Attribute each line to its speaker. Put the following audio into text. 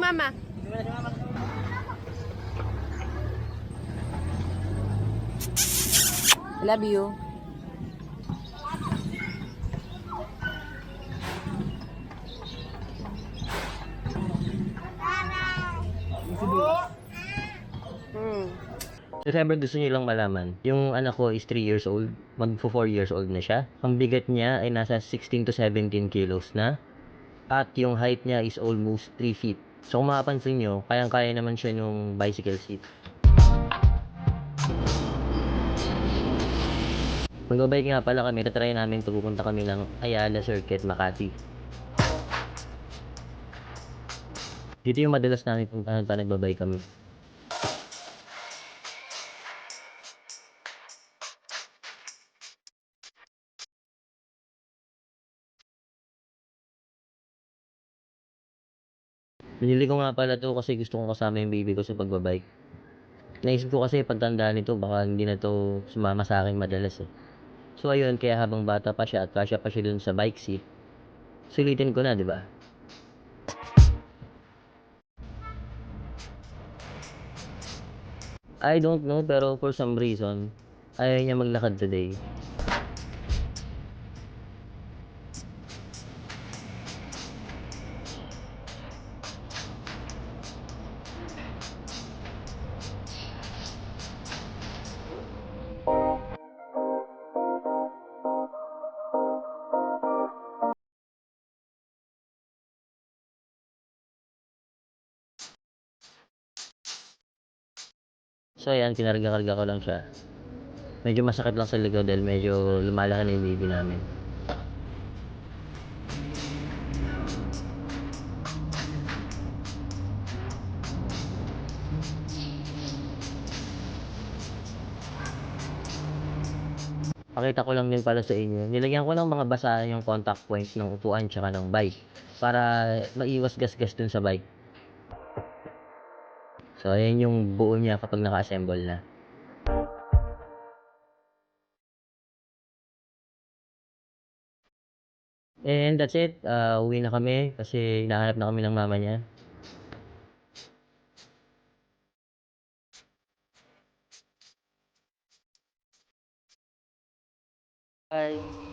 Speaker 1: mama. Love you. Hmm.
Speaker 2: If ever gusto niyo lang malaman, yung anak ko is 3 years old, magpo 4 years old na siya. Ang bigat niya ay nasa 16 to 17 kilos na. At yung height niya is almost 3 feet. So kung mapapansin nyo, kayang-kaya naman siya nung bicycle seat. Magbabike nga pala kami, tatry namin pupunta kami ng Ayala Circuit, Makati. Dito yung madalas namin puntahan pa nagbabike kami. Binili ko nga pala to kasi gusto kong kasama yung baby ko sa pagbabike. Naisip ko kasi pagtanda nito baka hindi na to sumama sa akin madalas eh. So ayun, kaya habang bata pa siya at kasya pa siya dun sa bike seat, sulitin ko na, di ba? I don't know, pero for some reason, ayaw niya maglakad today. So ayan, kinarga-karga ko lang siya. Medyo masakit lang sa likod dahil medyo lumalaki na yung baby namin. Pakita ko lang din pala sa inyo. Nilagyan ko ng mga basa yung contact points ng upuan tsaka ng bike para maiwas gasgas dun sa bike. So ayan yung buo niya kapag naka-assemble na. And that's it. Uwi na kami kasi hinahanap na kami ng mama niya. Bye!